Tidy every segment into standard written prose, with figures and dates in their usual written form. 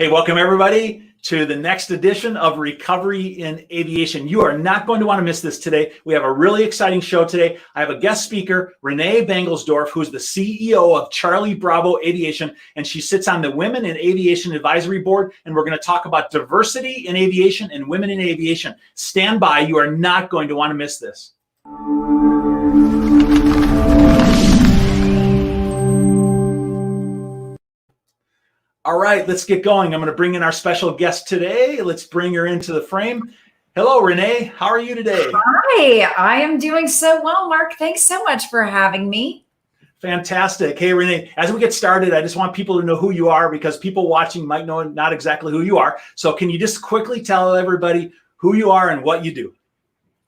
Hey, welcome everybody to the next edition of Recovery in Aviation. You are not going to want to miss this today. We have a really exciting show today. I have a guest speaker, Rene Banglesdorf, who's the CEO of Charlie Bravo Aviation, and she sits on the Women in Aviation Advisory Board, and we're going to talk about diversity in aviation and women in aviation. Stand by. You are not going to want to miss this. All right, let's get going. I'm going to bring in our special guest today. Let's bring her into the frame. Hello, Rene. How are you today? Hi, I am doing so well, Mark. Thanks so much for having me. Fantastic. Hey, Rene, as we get started, I just want people to know who you are because people watching might know not exactly who you are. So can you just quickly tell everybody who you are and what you do?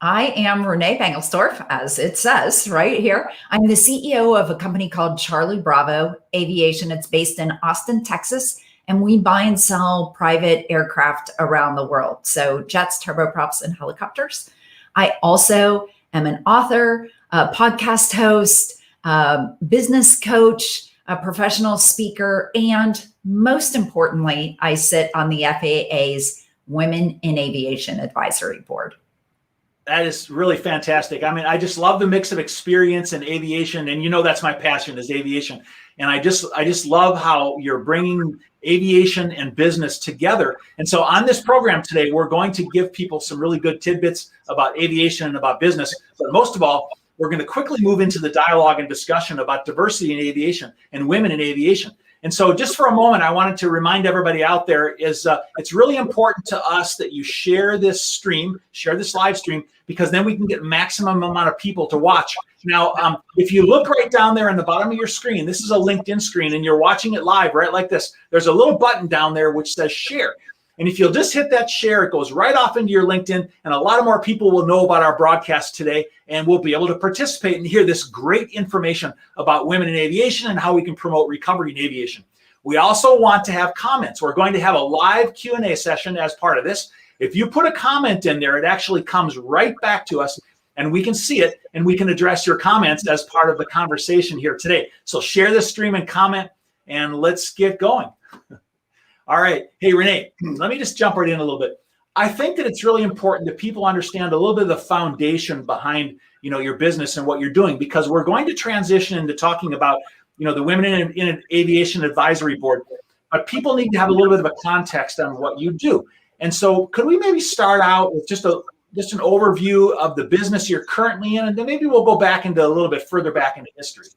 I am Rene Banglesdorf, as it says right here. I'm the CEO of a company called Charlie Bravo Aviation. It's based in Austin, Texas, and we buy and sell private aircraft around the world. So jets, turboprops, and helicopters. I also am an author, a podcast host, business coach, a professional speaker, and most importantly, I sit on the FAA's Women in Aviation Advisory Board. That is really fantastic. I mean, I just love the mix of experience and aviation, and you know that's my passion is aviation. And I just love how you're bringing aviation and business together. And so on this program today, we're going to give people some really good tidbits about aviation and about business. But most of all, we're going to quickly move into the dialogue and discussion about diversity in aviation and women in aviation. And so just for a moment, I wanted to remind everybody out there is it's really important to us that you share this stream, share this live stream, because then we can get maximum amount of people to watch. Now, if you look right down there in the bottom of your screen, this is a LinkedIn screen and you're watching it live, right like this. There's a little button down there which says share. And if you'll just hit that share, it goes right off into your LinkedIn, and a lot of more people will know about our broadcast today, and we'll be able to participate and hear this great information about women in aviation and how we can promote recovery in aviation. We also want to have comments. We're going to have a live Q&A session as part of this. If you put a comment in there, it actually comes right back to us, and we can see it, and we can address your comments as part of the conversation here today. So share this stream and comment, and let's get going. All right. Hey, Rene, let me just jump right in a little bit. I think that it's really important that people understand a little bit of the foundation behind, your business and what you're doing, because we're going to transition into talking about, the Women in Aviation Advisory Board, but people need to have a little bit of a context on what you do. And so could we maybe start out with just an overview of the business you're currently in, and then maybe we'll go back into a little bit further back into history.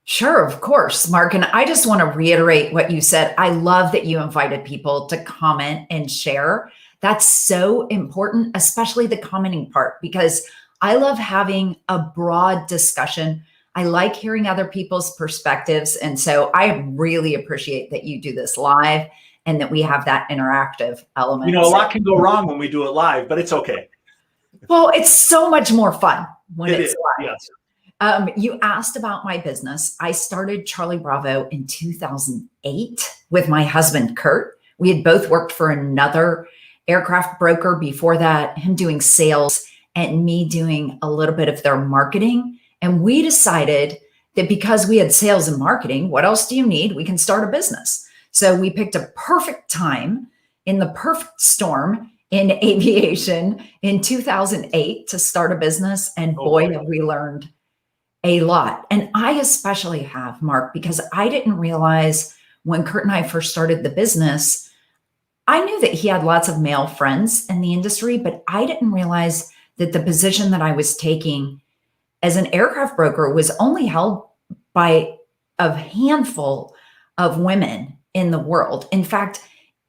Sure, of course, Mark. And I just want to reiterate what you said. I love that you invited people to comment and share. That's so important, especially the commenting part, because I love having a broad discussion. I like hearing other people's perspectives. And so I really appreciate that you do this live and that we have that interactive element. A lot can go wrong when we do it live, but it's okay. Well, it's so much more fun when it's live. Yes. You asked about my business. I started Charlie Bravo in 2008 with my husband, Kurt. We had both worked for another aircraft broker before that, him doing sales and me doing a little bit of their marketing. And we decided that because we had sales and marketing, what else do you need? We can start a business. So we picked a perfect time in the perfect storm in aviation in 2008 to start a business. And boy, have we learned a lot. And I especially have, Mark, because I didn't realize when Kurt and I first started the business, I knew that he had lots of male friends in the industry, but I didn't realize that the position that I was taking as an aircraft broker was only held by a handful of women in the world. In fact,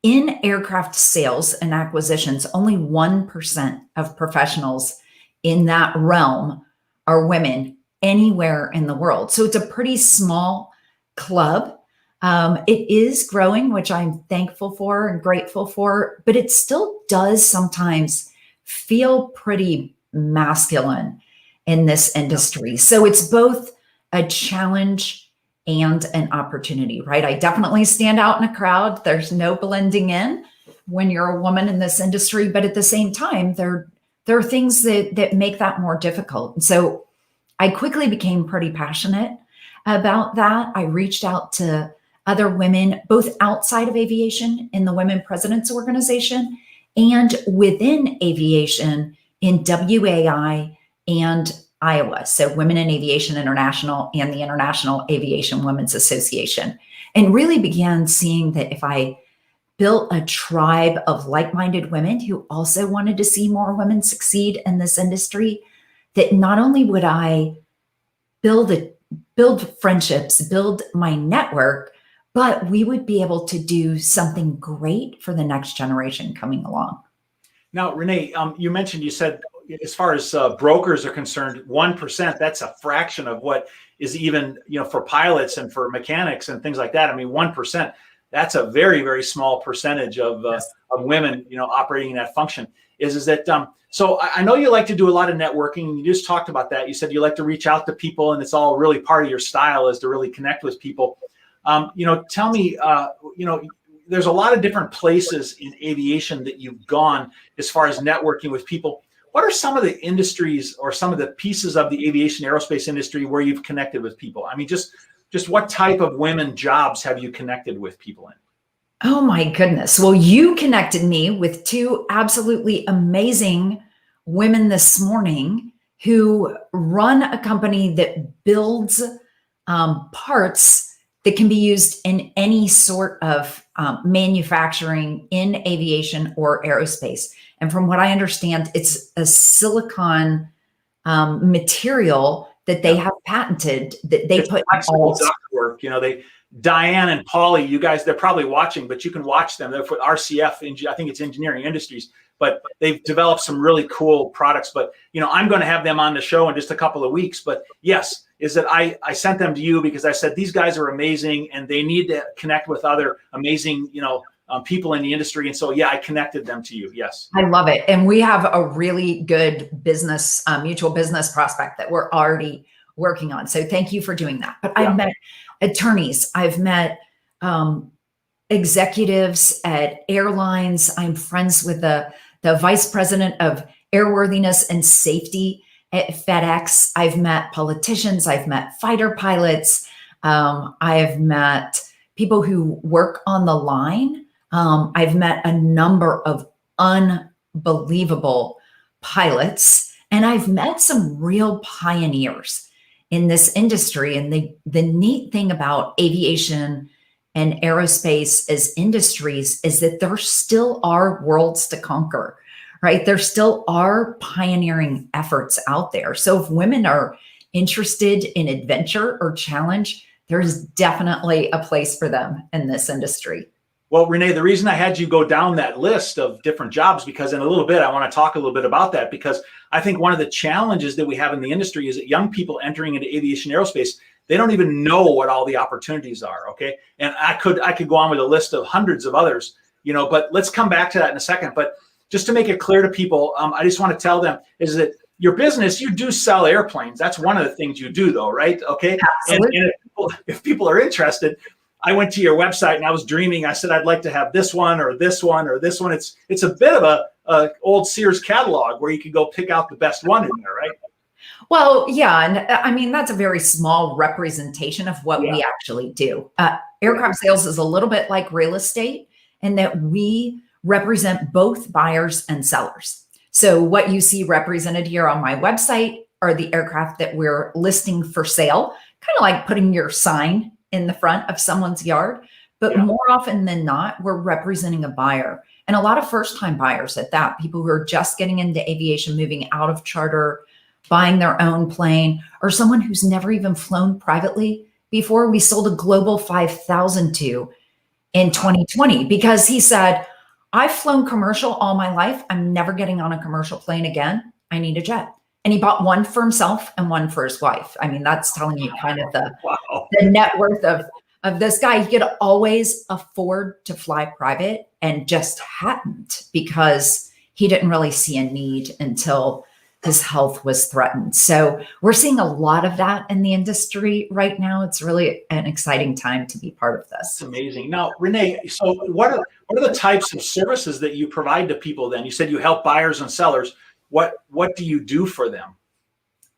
in aircraft sales and acquisitions, only 1% of professionals in that realm are women anywhere in the world. So it's a pretty small club. It is growing, which I'm thankful for and grateful for, but it still does sometimes feel pretty masculine in this industry. So it's both a challenge and an opportunity, right? I definitely stand out in a crowd. There's no blending in when you're a woman in this industry, but at the same time, there are things that make that more difficult. And so I quickly became pretty passionate about that. I reached out to other women, both outside of aviation in the Women Presidents Organization and within aviation in WAI and Iowa. So Women in Aviation International and the International Aviation Women's Association. And really began seeing that if I built a tribe of like-minded women who also wanted to see more women succeed in this industry, that not only would I build friendships, build my network, but we would be able to do something great for the next generation coming along. Now, Rene, you said as far as brokers are concerned, 1%, that's a fraction of what is even, for pilots and for mechanics and things like that. I mean, 1%, that's a very, very small percentage of women, operating in that function. Is that, so I know you like to do a lot of networking. You just talked about that. You said you like to reach out to people, and it's all really part of your style is to really connect with people. Tell me, there's a lot of different places in aviation that you've gone as far as networking with people. What are some of the industries or some of the pieces of the aviation aerospace industry where you've connected with people? I mean, just what type of women jobs have you connected with people in? Oh my goodness. Well, you connected me with two absolutely amazing women this morning who run a company that builds parts that can be used in any sort of manufacturing in aviation or aerospace. And from what I understand, it's a silicon material that they have patented that they put in all ductwork. Diane and Polly, you guys, they're probably watching, but you can watch them. They're for RCF, I think it's Engineering Industries, but they've developed some really cool products. But, I'm going to have them on the show in just a couple of weeks. But yes, is that I sent them to you because I said, these guys are amazing and they need to connect with other amazing, people in the industry. And so, yeah, I connected them to you. Yes. I love it. And we have a really good business, mutual business prospect that we're already working on. So thank you for doing that. But I've met attorneys. I've met executives at airlines. I'm friends with the vice president of airworthiness and safety at FedEx. I've met politicians. I've met fighter pilots. I've met people who work on the line. I've met a number of unbelievable pilots, and I've met some real pioneers in this industry. And the neat thing about aviation and aerospace as industries is that there still are worlds to conquer, right? There still are pioneering efforts out there. So if women are interested in adventure or challenge, there's definitely a place for them in this industry. Well, Rene, the reason I had you go down that list of different jobs, because in a little bit, I want to talk a little bit about that, because I think one of the challenges that we have in the industry is that young people entering into aviation aerospace, they don't even know what all the opportunities are. Okay. And I could go on with a list of hundreds of others, but let's come back to that in a second. But just to make it clear to people, I just want to tell them is that your business, you do sell airplanes. That's one of the things you do though, right? Okay. Absolutely. And if people are interested, I went to your website and I was dreaming. I said, I'd like to have this one or this one or this one. It's a bit of a old Sears catalog where you can go pick out the best one in there, right? Well, yeah. And I mean, that's a very small representation of what we actually do. Aircraft sales is a little bit like real estate in that we represent both buyers and sellers. So what you see represented here on my website are the aircraft that we're listing for sale, kind of like putting your sign in the front of someone's yard. But more often than not, we're representing a buyer, and a lot of first-time buyers at that, people who are just getting into aviation, moving out of charter, buying their own plane, or someone who's never even flown privately before. We sold a Global 5000 to in 2020 because he said, I've flown commercial all my life. I'm never getting on a commercial plane again. I need a jet. And he bought one for himself and one for his wife. I mean, that's telling you kind of the net worth of this guy. He could always afford to fly private and just hadn't because he didn't really see a need until his health was threatened. So we're seeing a lot of that in the industry right now. It's really an exciting time to be part of this. That's amazing. Now, Rene, so what are the types of services that you provide to people then? You said you help buyers and sellers. What do you do for them?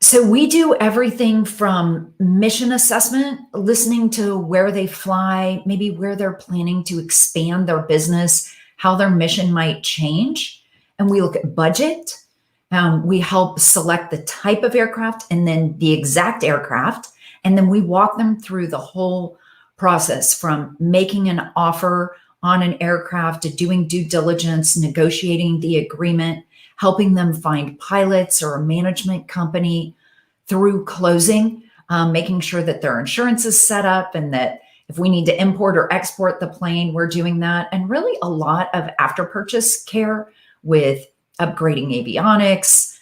So we do everything from mission assessment, listening to where they fly, maybe where they're planning to expand their business, how their mission might change. And we look at budget. We help select the type of aircraft and then the exact aircraft. And then we walk them through the whole process from making an offer on an aircraft to doing due diligence, negotiating the agreement, helping them find pilots or a management company through closing, making sure that their insurance is set up and that if we need to import or export the plane, we're doing that. And really a lot of after purchase care with upgrading avionics,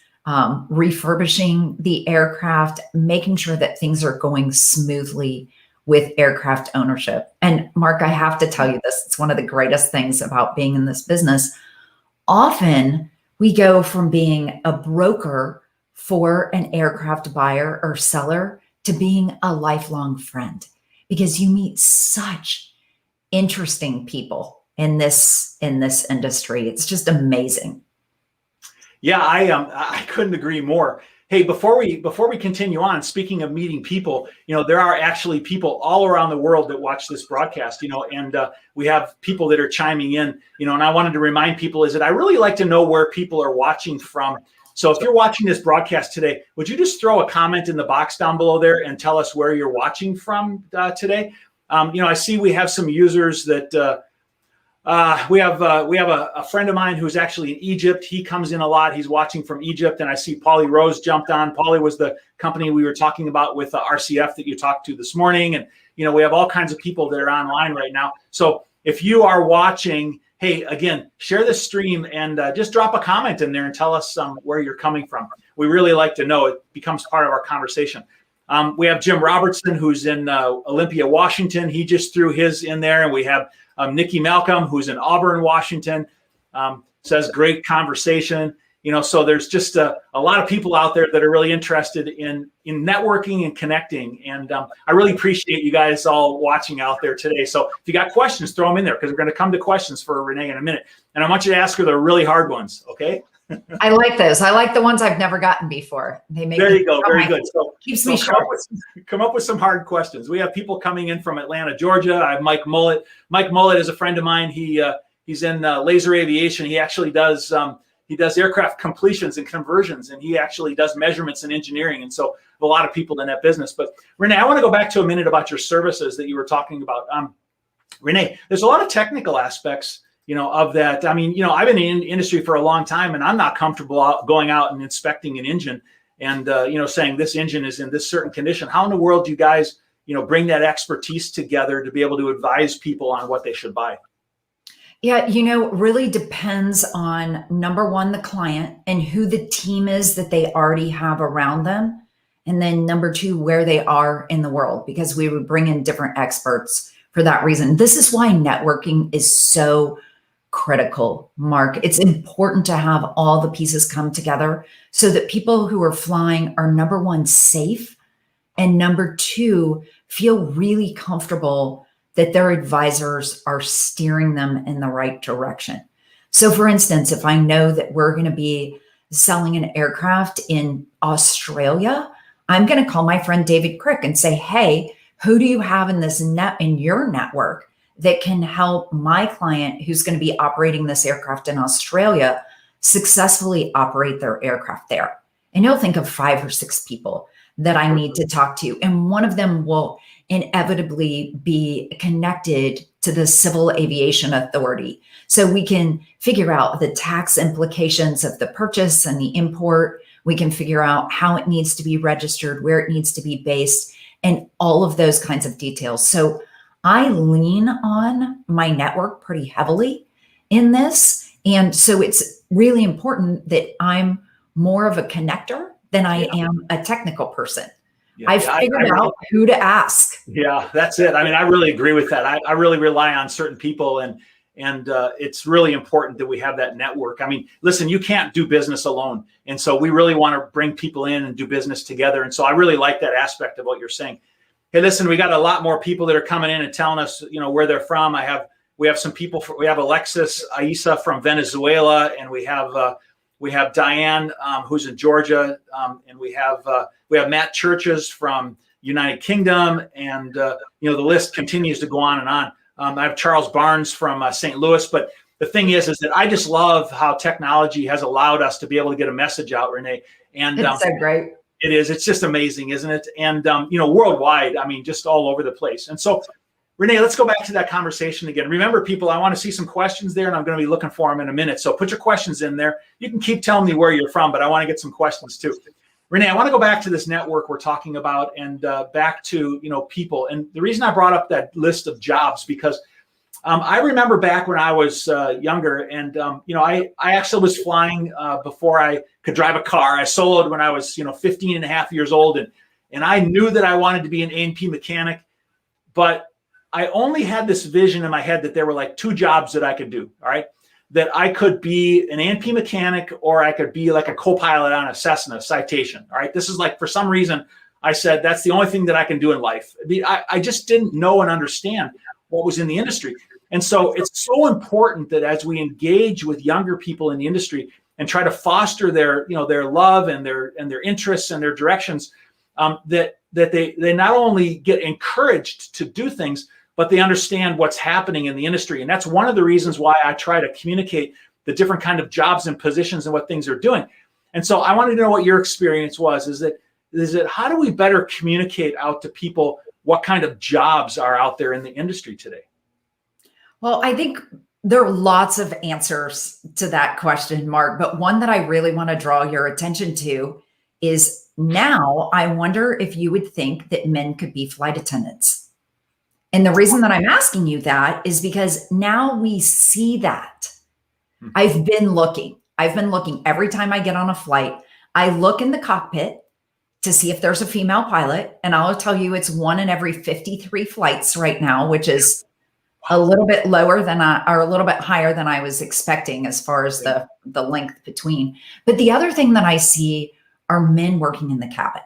refurbishing the aircraft, making sure that things are going smoothly with aircraft ownership. And Mark, I have to tell you this, it's one of the greatest things about being in this business. Often we go from being a broker for an aircraft buyer or seller to being a lifelong friend, because you meet such interesting people in this industry. It's just amazing. Yeah, I couldn't agree more. Hey, before we continue on, speaking of meeting people, there are actually people all around the world that watch this broadcast, and we have people that are chiming in, and I wanted to remind people is that I really like to know where people are watching from. So if you're watching this broadcast today, would you just throw a comment in the box down below there and tell us where you're watching from today? I see we have some users that we have a friend of mine who's actually in Egypt. He comes in a lot. He's watching from Egypt. And I see Paulie Rose jumped on. Paulie was the company we were talking about with RCF that you talked to this morning. And, we have all kinds of people that are online right now. So if you are watching, hey, again, share this stream and just drop a comment in there and tell us where you're coming from. We really like to know. It becomes part of our conversation. We have Jim Robertson, who's in Olympia, Washington. He just threw his in there. And we have Nikki Malcolm, who's in Auburn, Washington, says great conversation. So there's just a lot of people out there that are really interested in networking and connecting. And I really appreciate you guys all watching out there today. So if you got questions, throw them in there because we're going to come to questions for Rene in a minute. And I want you to ask her the really hard ones. Okay. I like those. I like the ones I've never gotten before. They make there you go. Very good. So keeps me sharp. Come up with some hard questions. We have people coming in from Atlanta, Georgia. I have Mike Mullet. Mike Mullet is a friend of mine. He's in Laser Aviation. He actually does aircraft completions and conversions, and he actually does measurements and engineering. And so a lot of people in that business. But Rene, I want to go back to a minute about your services that you were talking about. Rene, there's a lot of technical aspects of that. I mean, I've been in the industry for a long time and I'm not comfortable going out and inspecting an engine and, saying this engine is in this certain condition. How in the world do you guys, bring that expertise together to be able to advise people on what they should buy? Yeah, it really depends on, number one, the client and who the team is that they already have around them. And then number two, where they are in the world, because we would bring in different experts for that reason. This is why networking is so critical, Mark. It's important to have all the pieces come together so that people who are flying are, number one, safe, and number two, feel really comfortable that their advisors are steering them in the right direction. So for instance, if I know that we're going to be selling an aircraft in Australia, I'm going to call my friend David Crick and say, hey, who do you have in your network that can help my client who's going to be operating this aircraft in Australia successfully operate their aircraft there? And you'll think of 5 or 6 people that I need to talk to. And one of them will inevitably be connected to the Civil Aviation Authority. So we can figure out the tax implications of the purchase and the import. We can figure out how it needs to be registered, where it needs to be based, and all of those kinds of details. So I lean on my network pretty heavily in this. And so it's really important that I'm more of a connector than I am a technical person. Yeah, I've figured out who to ask. Yeah, that's it. I mean, I really agree with that. I really rely on certain people, and it's really important that we have that network. I mean, listen, you can't do business alone. And so we really want to bring people in and do business together. And so I really like that aspect of what you're saying. Hey, listen, we got a lot more people that are coming in and telling us, where they're from. We have some people. We have Alexis Aisa from Venezuela, and we have We have Diane, who's in Georgia, and we have Matt Churches from United Kingdom, and the list continues to go on and on. I have Charles Barnes from St. Louis, but the thing is that I just love how technology has allowed us to be able to get a message out, Renee. And it's so great. It is. It's just amazing, isn't it? And worldwide, I mean, just all over the place. And so, Renee, let's go back to that conversation again. Remember, people, I want to see some questions there, and I'm going to be looking for them in a minute. So put your questions in there. You can keep telling me where you're from, but I want to get some questions too. Renee, I want to go back to this network we're talking about, and back to people. And the reason I brought up that list of jobs, because I remember back when I was younger, and I actually was flying before I could drive a car. I soloed when I was 15 and a half years old, and I knew that I wanted to be an A&P mechanic, but I only had this vision in my head that there were like two jobs that I could do. All right, that I could be an A&P mechanic, or I could be like a co-pilot on a Cessna Citation. All right, this is like, for some reason, I said that's the only thing that I can do in life. I just didn't know and understand what was in the industry. And so it's so important that as we engage with younger people in the industry and try to foster their love and their interests and their directions, that they not only get encouraged to do things, but they understand what's happening in the industry. And that's one of the reasons why I try to communicate the different kind of jobs and positions and what things are doing. And so I wanted to know what your experience was. Is that how do we better communicate out to people what kind of jobs are out there in the industry today? Well, I think there are lots of answers to that question, Mark, but one that I really want to draw your attention to is, now I wonder if you would think that men could be flight attendants. And the reason that I'm asking you that is because now we see that. I've been looking every time I get on a flight. I look in the cockpit to see if there's a female pilot, and I'll tell you it's 1 in every 53 flights right now, which is a little bit lower than or a little bit higher than I was expecting as far as the length between. But the other thing that I see are men working in the cabin.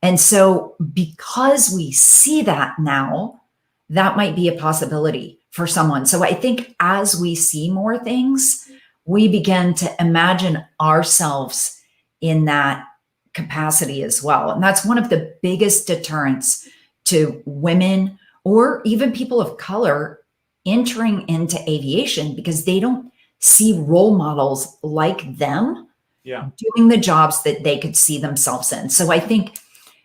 And so because we see that now, that might be a possibility for someone. So I think as we see more things, we begin to imagine ourselves in that capacity as well. And that's one of the biggest deterrents to women or even people of color entering into aviation, because they don't see role models like them doing the jobs that they could see themselves in. So I think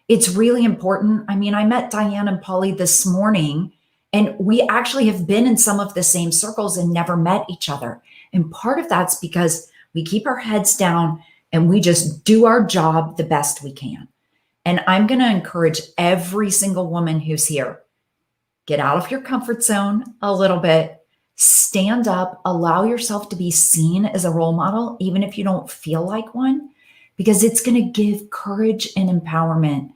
it's really important. I mean, I met Diane and Polly this morning, and we actually have been in some of the same circles and never met each other. And part of that's because we keep our heads down and we just do our job the best we can. And I'm going to encourage every single woman who's here, get out of your comfort zone a little bit, stand up, allow yourself to be seen as a role model, even if you don't feel like one, because it's going to give courage and empowerment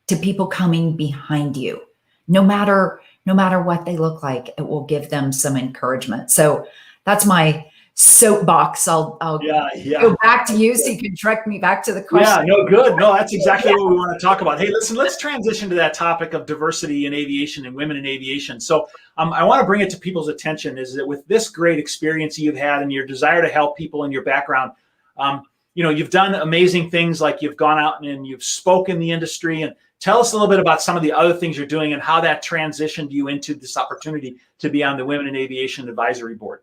to people coming behind you. No matter what they look like, it will give them some encouragement. So that's my soapbox. I'll go back to you so you can direct me back to the question. Yeah, no, good. No, that's exactly what we want to talk about. Hey, listen, let's transition to that topic of diversity in aviation and women in aviation. So I want to bring it to people's attention is that with this great experience you've had and your desire to help people in your background, you've done amazing things, like you've gone out and you've spoken in the industry. And tell us a little bit about some of the other things you're doing and how that transitioned you into this opportunity to be on the Women in Aviation Advisory Board.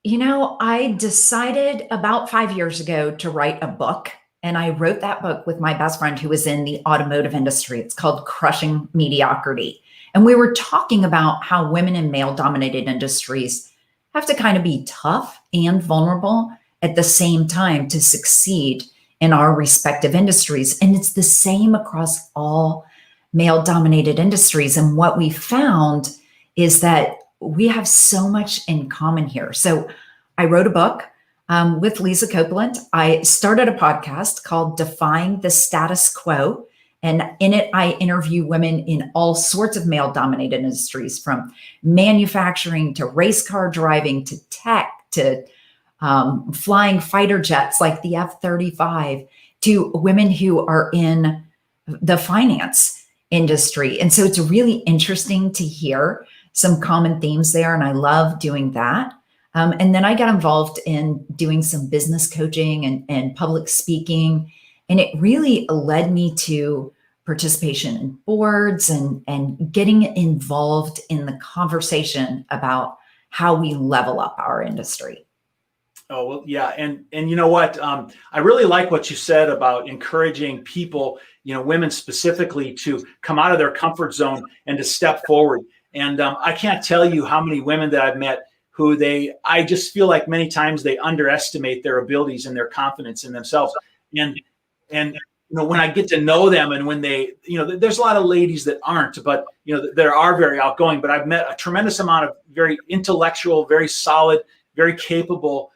I decided about 5 years ago to write a book, and I wrote that book with my best friend who was in the automotive industry. It's called Crushing Mediocrity. And we were talking about how women in male-dominated industries have to kind of be tough and vulnerable at the same time to succeed in our respective industries. And it's the same across all male-dominated industries. And what we found is that we have so much in common here. So I wrote a book with Lisa Copeland. I started a podcast called Defying the Status Quo. And in it, I interview women in all sorts of male-dominated industries, from manufacturing to race car driving to tech to flying fighter jets like the F-35, to women who are in the finance industry. And so it's really interesting to hear some common themes there, and I love doing that. And then I got involved in doing some business coaching and public speaking. And it really led me to participation in boards and getting involved in the conversation about how we level up our industry. Oh, well, yeah. And you know what? I really like what you said about encouraging people, women specifically, to come out of their comfort zone and to step forward. And I can't tell you how many women that I've met who I just feel like many times they underestimate their abilities and their confidence in themselves. And when I get to know them, and when they, there's a lot of ladies that aren't, but there are very outgoing. But I've met a tremendous amount of very intellectual, very solid, very capable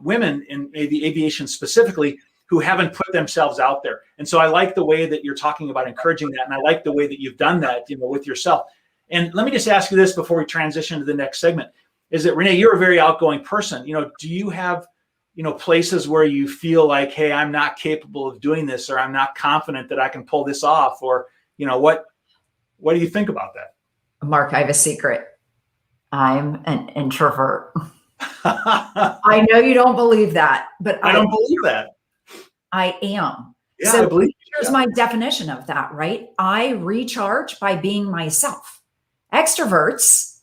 women in the aviation specifically, who haven't put themselves out there. And so I like the way that you're talking about encouraging that, and I like the way that you've done that, with yourself. And let me just ask you this before we transition to the next segment: is that, Rene, you're a very outgoing person. Do you have places where you feel like, hey, I'm not capable of doing this, or I'm not confident that I can pull this off, or what do you think about that? Mark, I have a secret. I'm an introvert. I know you don't believe that, but I don't believe that. I am. Yeah, so I believe here's my definition of that, right? I recharge by being myself. Extroverts,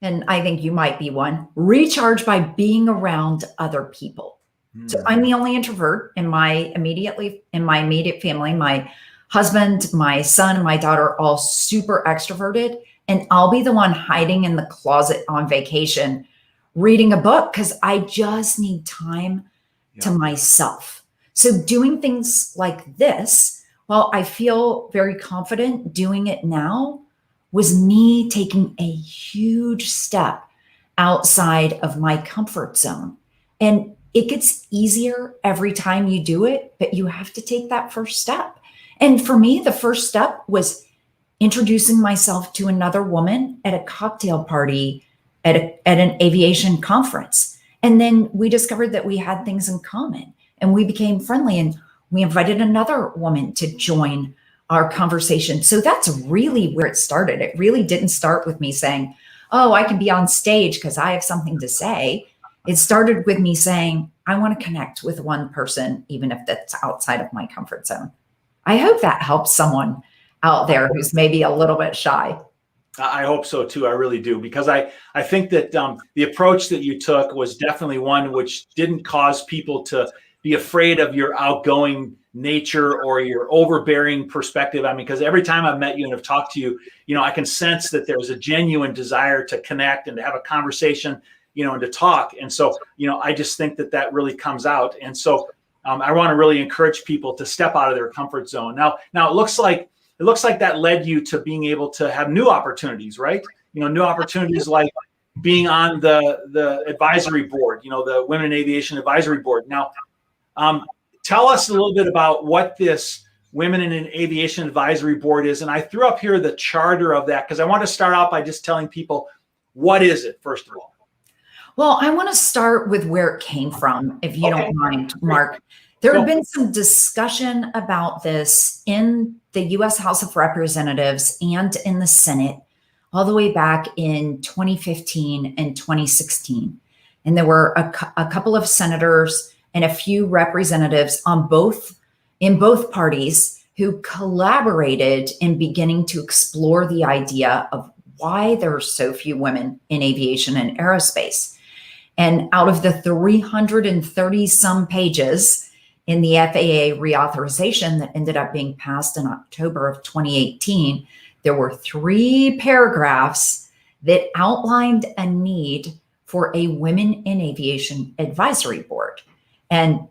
and I think you might be one, recharge by being around other people. So I'm the only introvert in my immediate family. My husband, my son, and my daughter are all super extroverted, and I'll be the one hiding in the closet on vacation reading a book because I just need time to myself. So doing things like this, while I feel very confident doing it now, was me taking a huge step outside of my comfort zone. And it gets easier every time you do it, but you have to take that first step. And for me, the first step was introducing myself to another woman at a cocktail party at an aviation conference. And then we discovered that we had things in common, and we became friendly, and we invited another woman to join our conversation. So that's really where it started. It really didn't start with me saying, oh, I can be on stage because I have something to say. It started with me saying, I want to connect with one person, even if that's outside of my comfort zone. I hope that helps someone out there who's maybe a little bit shy. I hope so too. I really do, because I think that the approach that you took was definitely one which didn't cause people to be afraid of your outgoing nature or your overbearing perspective. I mean, because every time I've met you and have talked to you, I can sense that there's a genuine desire to connect and to have a conversation, and to talk. And so, I just think that really comes out. And so I want to really encourage people to step out of their comfort zone. Now it looks like that led you to being able to have new opportunities, right? New opportunities like being on the advisory board, the Women in Aviation Advisory Board. Now, tell us a little bit about what this Women in Aviation Advisory Board is. And I threw up here the charter of that because I want to start out by just telling people, what is it, first of all? Well, I want to start with where it came from, if you don't mind, Mark. There had been some discussion about this in the U.S. House of Representatives and in the Senate all the way back in 2015 and 2016. And there were a couple of senators and a few representatives in both parties who collaborated in beginning to explore the idea of why there are so few women in aviation and aerospace. And out of the 330 some pages in the FAA reauthorization that ended up being passed in October of 2018, there were 3 paragraphs that outlined a need for a Women in Aviation Advisory Board. And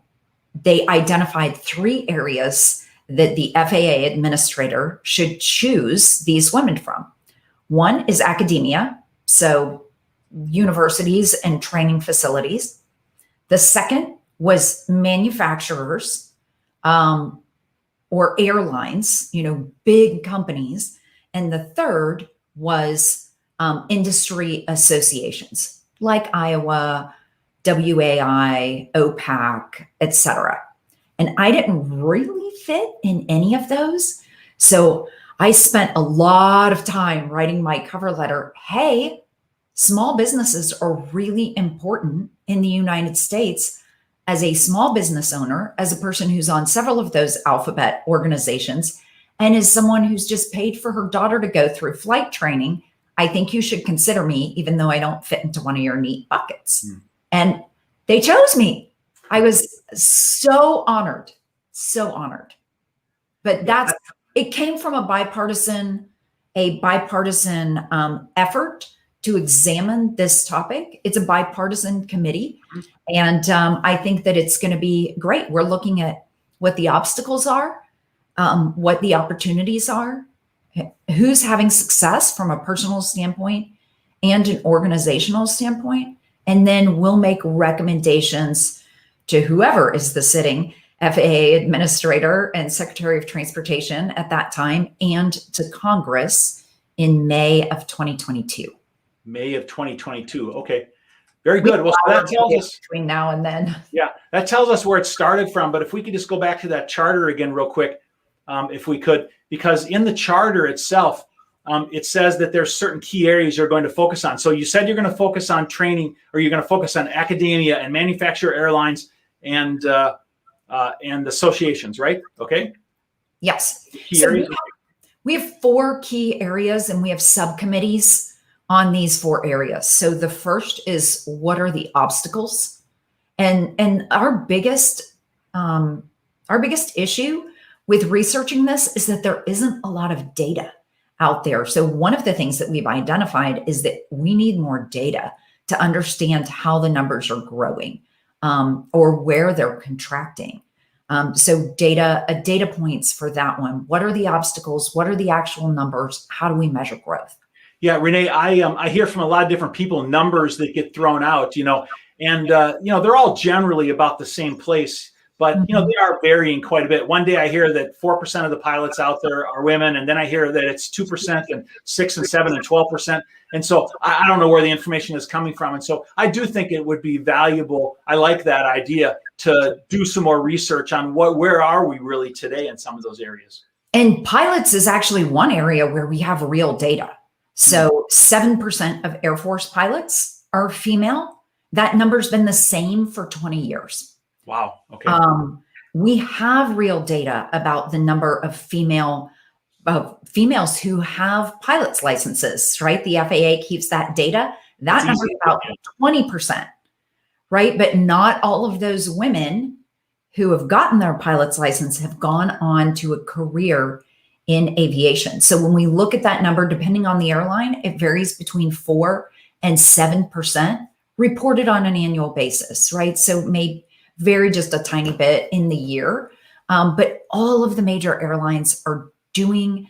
they identified 3 areas that the FAA administrator should choose these women from. One is academia, so universities and training facilities. The second was manufacturers or airlines, big companies. And the third was industry associations like Iowa, WAI, OPAC, et cetera. And I didn't really fit in any of those. So I spent a lot of time writing my cover letter. Hey, Small businesses are really important in the United States. As a small business owner, as a person who's on several of those alphabet organizations, and as someone who's just paid for her daughter to go through flight training, I think you should consider me, even though I don't fit into one of your neat buckets. And they chose me. I was so honored, so honored. But it came from a bipartisan effort to examine this topic. It's a bipartisan committee. And I think that it's going to be great. We're looking at what the obstacles are, what the opportunities are, who's having success from a personal standpoint and an organizational standpoint. And then we'll make recommendations to whoever is the sitting FAA administrator and Secretary of Transportation at that time, and to Congress in May of 2022. May of 2022. Okay. Very good. Well, so that tells us between now and then. Yeah, that tells us where it started from. But if we could just go back to that charter again real quick, if we could, because in the charter itself, it says that there's certain key areas you're going to focus on. So you said you're going to focus on training, or you're going to focus on academia and manufacturer airlines and associations, right? Okay. Yes. Key areas. We have 4 key areas, and we have subcommittees on these 4 areas. So the first is, what are the obstacles? And our biggest issue with researching this is that there isn't a lot of data out there. So one of the things that we've identified is that we need more data to understand how the numbers are growing, or where they're contracting. So data points for that one. What are the obstacles? What are the actual numbers? How do we measure growth? Yeah, Rene, I hear from a lot of different people numbers that get thrown out, and they're all generally about the same place, but they are varying quite a bit. One day I hear that 4% of the pilots out there are women, and then I hear that it's 2% and 6 and 7 and 12%. And so I don't know where the information is coming from. And so I do think it would be valuable. I like that idea to do some more research on where are we really today in some of those areas. And pilots is actually one area where we have real data. So 7% of Air Force pilots are female. That number's been the same for 20 years. Wow. Okay. We have real data about the number of females who have pilots licenses, right? The FAA keeps that data. That number is about 20%, right? But not all of those women who have gotten their pilot's license have gone on to a career in aviation. So when we look at that number, depending on the airline, it varies between 4 and 7% reported on an annual basis, right? So it may vary just a tiny bit in the year, but all of the major airlines are doing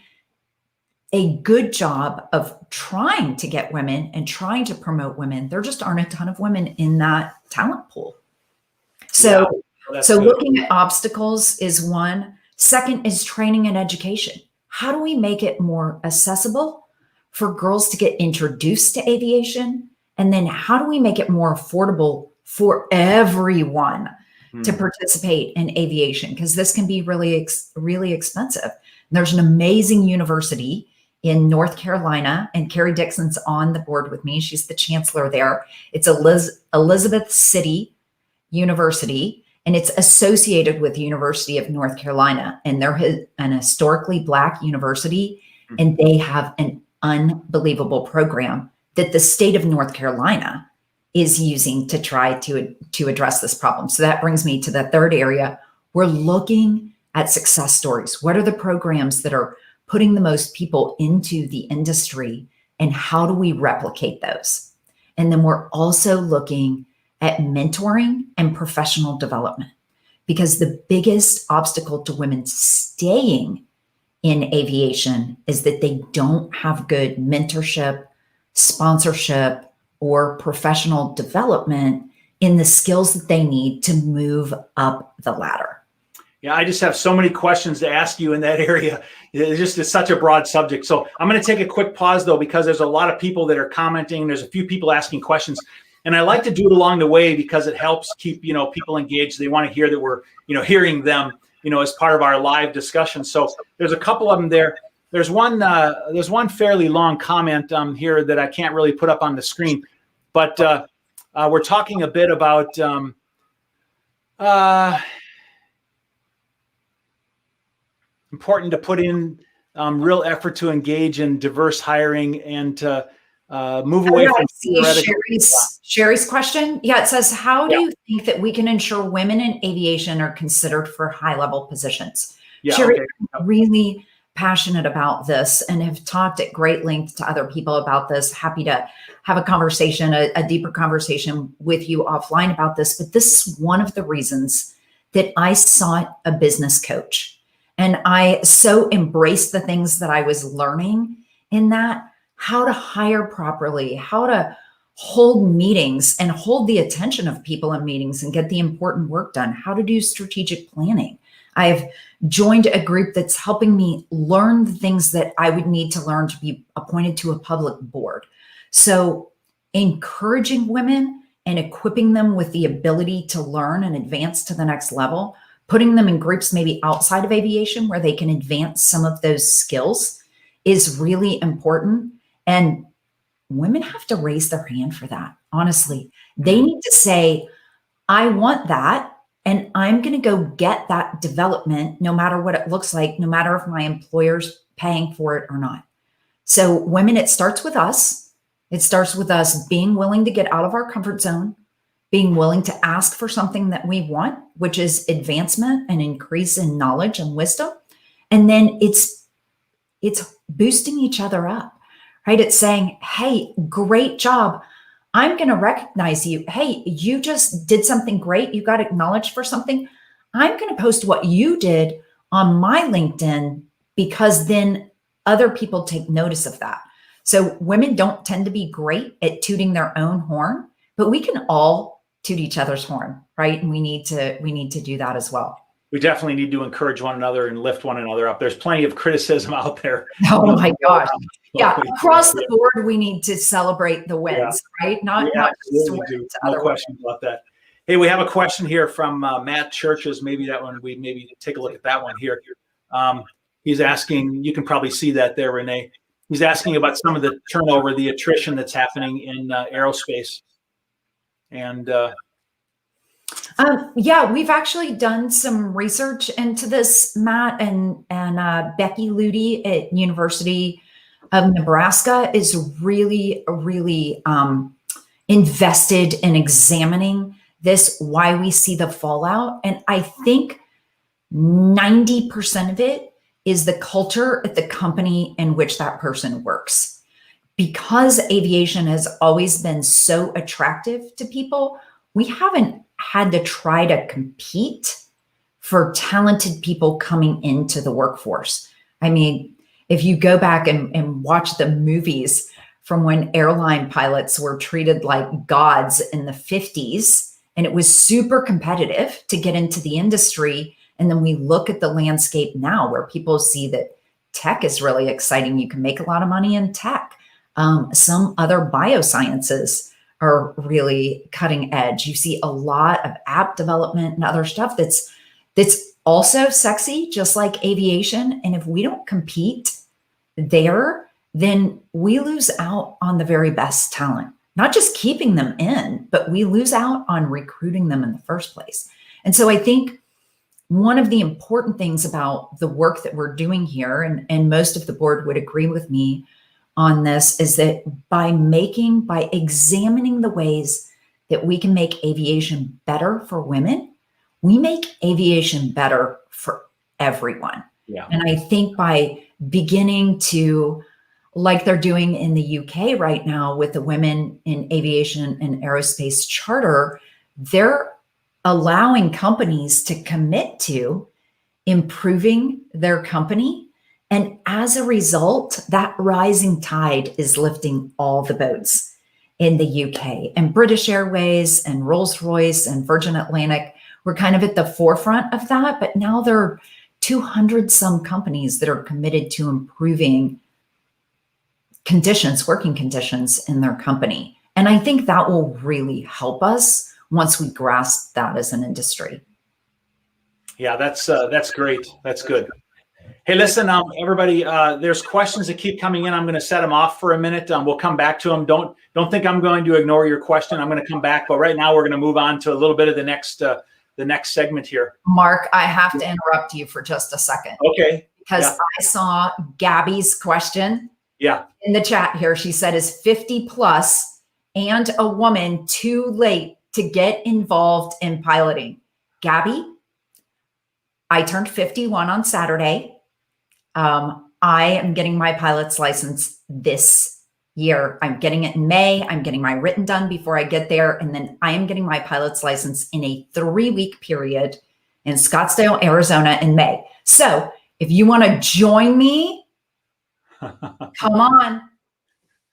a good job of trying to get women and trying to promote women. There just aren't a ton of women in that talent pool. So, looking at obstacles is one. Second is training and education. How do we make it more accessible for girls to get introduced to aviation? And then how do we make it more affordable for everyone to participate in aviation? Because this can be really, really expensive. And there's an amazing university in North Carolina, and Carrie Dixon's on the board with me. She's the chancellor there. It's Elizabeth City University, and it's associated with the University of North Carolina. And they're an historically Black university, and they have an unbelievable program that the state of North Carolina is using to try to address this problem. So that brings me to the third area. We're looking at success stories. What are the programs that are putting the most people into the industry, and how do we replicate those? And then we're also looking at mentoring and professional development, because the biggest obstacle to women staying in aviation is that they don't have good mentorship, sponsorship, or professional development in the skills that they need to move up the ladder. Yeah, I just have so many questions to ask you in that area. It's such a broad subject. So I'm going to take a quick pause, though, because there's a lot of people that are commenting. There's a few people asking questions. And I like to do it along the way because it helps keep, people engaged. They want to hear that we're, hearing them, as part of our live discussion. So there's a couple of them there. there's one fairly long comment here that I can't really put up on the screen, but we're talking a bit about important to put in real effort to engage in diverse hiring and to move away from Sherry's question. Yeah, it says, how do you think that we can ensure women in aviation are considered for high-level positions? Yeah, Sherry, I'm really passionate about this and have talked at great length to other people about this. Happy to have a conversation, a deeper conversation with you offline about this. But this is one of the reasons that I sought a business coach. And I so embraced the things that I was learning in that, how to hire properly, how to hold meetings and hold the attention of people in meetings and get the important work done, how to do strategic planning. I've joined a group that's helping me learn the things that I would need to learn to be appointed to a public board. So encouraging women and equipping them with the ability to learn and advance to the next level, putting them in groups maybe outside of aviation where they can advance some of those skills is really important. And women have to raise their hand for that. Honestly, they need to say, I want that. And I'm going to go get that development, no matter what it looks like, no matter if my employer's paying for it or not. So women, it starts with us. It starts with us being willing to get out of our comfort zone, being willing to ask for something that we want, which is advancement and increase in knowledge and wisdom. And then it's boosting each other up, right? It's saying, hey, great job. I'm going to recognize you. Hey, you just did something great. You got acknowledged for something. I'm going to post what you did on my LinkedIn, because then other people take notice of that. So women don't tend to be great at tooting their own horn, but we can all toot each other's horn, right? And we need to do that as well. We definitely need to encourage one another and lift one another up. There's plenty of criticism out there. Oh my gosh. Yeah, across the board, we need to celebrate the wins, right? Not just to win. No question about that. Hey, we have a question here from Matt Churches. Maybe that one, we maybe take a look at that one here. He's asking, you can probably see that there, Rene. He's asking about some of the turnover, the attrition that's happening in aerospace. And yeah, we've actually done some research into this, Matt, and Becky Ludy at University of Nebraska is really invested in examining this, why we see the fallout. And I think 90% of it is the culture at the company in which that person works. Because aviation has always been so attractive to people, we haven't had to try to compete for talented people coming into the workforce. I mean, if you go back and watch the movies from when airline pilots were treated like gods in the 50s, and it was super competitive to get into the industry. And then we look at the landscape now where people see that tech is really exciting. You can make a lot of money in tech. Some other biosciences are really cutting edge. You see a lot of app development and other stuff that's also sexy, just like aviation. And if we don't compete there, then we lose out on the very best talent, not just keeping them in, but we lose out on recruiting them in the first place. And so I think one of the important things about the work that we're doing here, and most of the board would agree with me on this, is that by examining the ways that we can make aviation better for women, we make aviation better for everyone. Yeah. And I think by beginning to, like they're doing in the UK right now with the Women in Aviation and Aerospace Charter, they're allowing companies to commit to improving their company. And as a result, that rising tide is lifting all the boats in the UK. And British Airways and Rolls-Royce and Virgin Atlantic were kind of at the forefront of that. But now there are 200 some companies that are committed to improving conditions, working conditions in their company. And I think that will really help us once we grasp that as an industry. Yeah, that's great. That's good. Hey, listen, everybody, there's questions that keep coming in. I'm going to set them off for a minute. We'll come back to them. Don't think I'm going to ignore your question. I'm going to come back, but right now we're going to move on to a little bit of the next segment here. Mark, I have to interrupt you for just a second. Okay. Because I saw Gabby's question in the chat here. She said, is 50 plus and a woman too late to get involved in piloting? Gabby, I turned 51 on Saturday. I am getting my pilot's license this year. I'm getting it in May. I'm getting my written done before I get there. And then I am getting my pilot's license in a 3-week period in Scottsdale, Arizona in May. So if you want to join me, come on.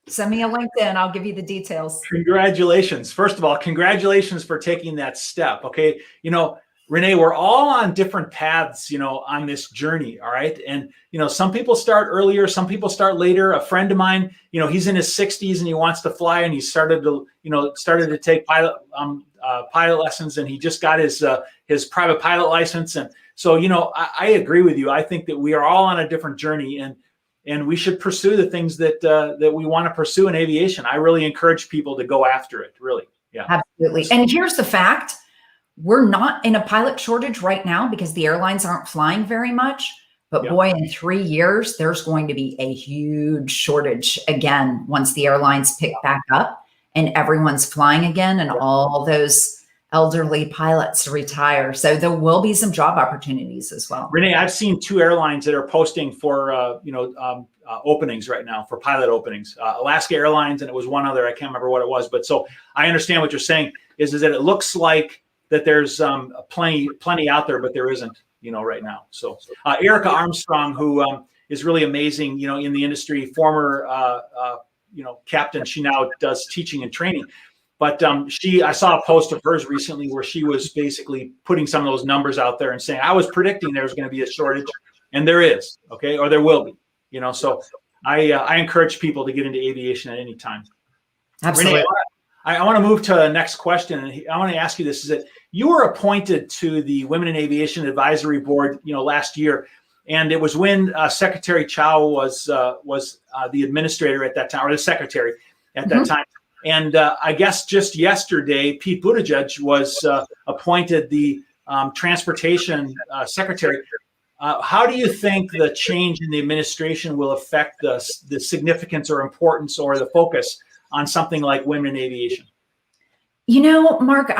Send me a LinkedIn. I'll give you the details. Congratulations. First of all, congratulations for taking that step. Okay. Rene, we're all on different paths, on this journey. All right. And, some people start earlier, some people start later. A friend of mine, he's in his 60s and he wants to fly, and he started to take pilot lessons, and he just got his private pilot license. And so, I agree with you. I think that we are all on a different journey, and we should pursue the things that we want to pursue in aviation. I really encourage people to go after it. Really. Yeah, absolutely. And here's the fact. We're not in a pilot shortage right now because the airlines aren't flying very much. But boy, in 3 years, there's going to be a huge shortage again once the airlines pick back up and everyone's flying again and all those elderly pilots retire. So there will be some job opportunities as well. Rene, I've seen 2 airlines that are posting for openings right now, for pilot openings. Alaska Airlines, and it was one other. I can't remember what it was. But so I understand what you're saying is that it looks like that there's plenty out there, but there isn't, right now. So Erica Armstrong, who is really amazing, in the industry, former, captain, she now does teaching and training. But I saw a post of hers recently where she was basically putting some of those numbers out there and saying, I was predicting there was going to be a shortage, and there is, okay, or there will be, So I encourage people to get into aviation at any time. Absolutely. Rene, I want to move to the next question, and I want to ask you this: is that you were appointed to the Women in Aviation Advisory Board, last year, and it was when Secretary Chow was the administrator at that time, or the secretary at that time. And I guess just yesterday, Pete Buttigieg was appointed the transportation secretary. How do you think the change in the administration will affect the significance or importance or the focus on something like women in aviation? Mark,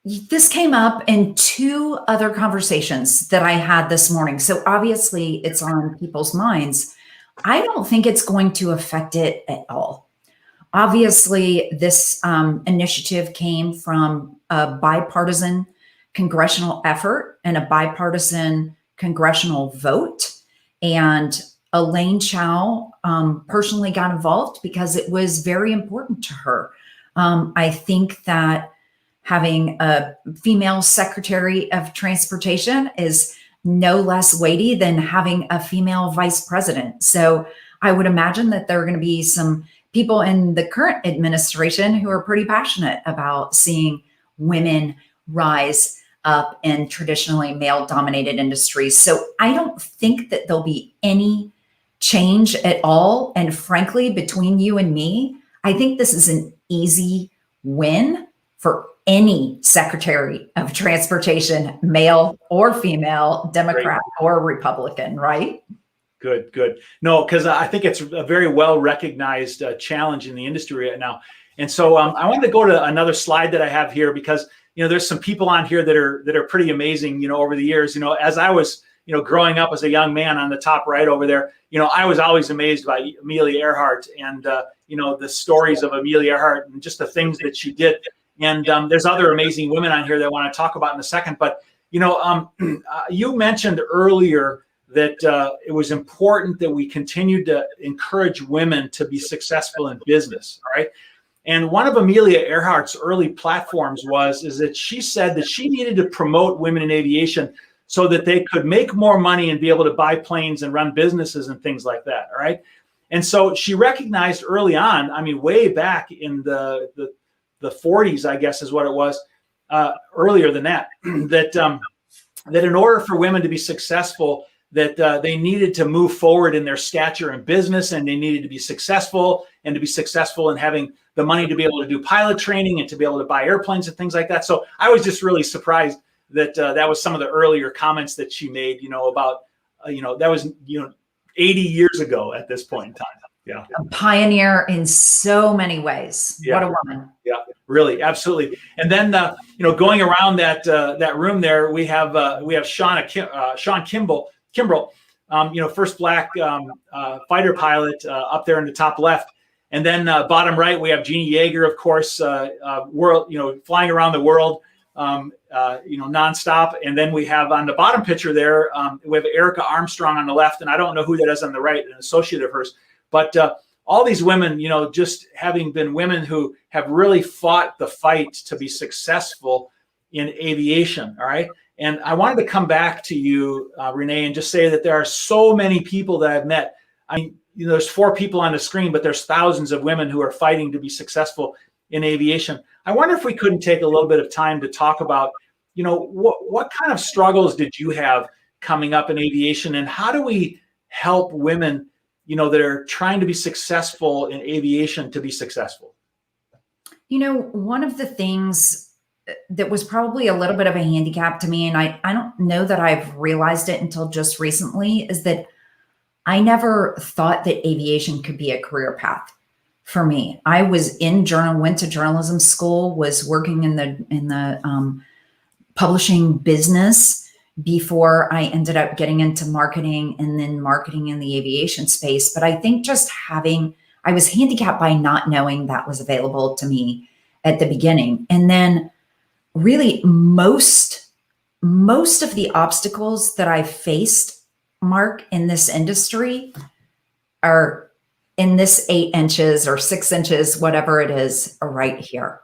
this came up in 2 other conversations that I had this morning. So obviously it's on people's minds. I don't think it's going to affect it at all. Obviously, this initiative came from a bipartisan congressional effort and a bipartisan congressional vote. And Elaine Chao personally got involved because it was very important to her. I think that having a female Secretary of Transportation is no less weighty than having a female vice president. So I would imagine that there are going to be some people in the current administration who are pretty passionate about seeing women rise up in traditionally male-dominated industries. So I don't think that there'll be any change at all. And frankly, between you and me, I think this is an easy win for any Secretary of Transportation, male or female, Democrat or Republican, right? Good. No, because I think it's a very well-recognized challenge in the industry right now. And so I wanted to go to another slide that I have here because, there's some people on here that are pretty amazing, over the years. As I was, growing up as a young man on the top right over there, I was always amazed by Amelia Earhart and, the stories of Amelia Earhart and just the things that she did. And there's other amazing women on here that I want to talk about in a second. But, you mentioned earlier that it was important that we continued to encourage women to be successful in business. All right. And one of Amelia Earhart's early platforms is that she said that she needed to promote women in aviation so that they could make more money and be able to buy planes and run businesses and things like that. All right. And so she recognized early on, way back in the 40s, I guess is what it was, earlier than that, that in order for women to be successful, that they needed to move forward in their stature in business, and they needed to be successful, and to be successful in having the money to be able to do pilot training and to be able to buy airplanes and things like that. So I was just really surprised that that was some of the earlier comments that she made, about, that was, 80 years ago at this point in time. Yeah. A pioneer in so many ways. Yeah. What a woman. Yeah, really. Absolutely. And then, going around that room there, we have Sean Kimbrell, first black fighter pilot up there in the top left. And then bottom right, we have Jeannie Yeager, of course, flying around the world, nonstop. And then we have on the bottom picture there, we have Erica Armstrong on the left, and I don't know who that is on the right, an associate of hers. But all these women, just having been women who have really fought the fight to be successful in aviation. All right. And I wanted to come back to you, Rene, and just say that there are so many people that I've met. I mean, there's 4 people on the screen, but there's thousands of women who are fighting to be successful in aviation. I wonder if we couldn't take a little bit of time to talk about, what kind of struggles did you have coming up in aviation, and how do we help women, that are trying to be successful in aviation to be successful? One of the things that was probably a little bit of a handicap to me, and I don't know that I've realized it until just recently, is that I never thought that aviation could be a career path for me. I was went to journalism school, was working in the publishing business before I ended up getting into marketing, and then marketing in the aviation space. But I think I was handicapped by not knowing that was available to me at the beginning. And then really most of the obstacles that I faced, Mark, in this industry are in this 8 inches or 6 inches, whatever it is, right here.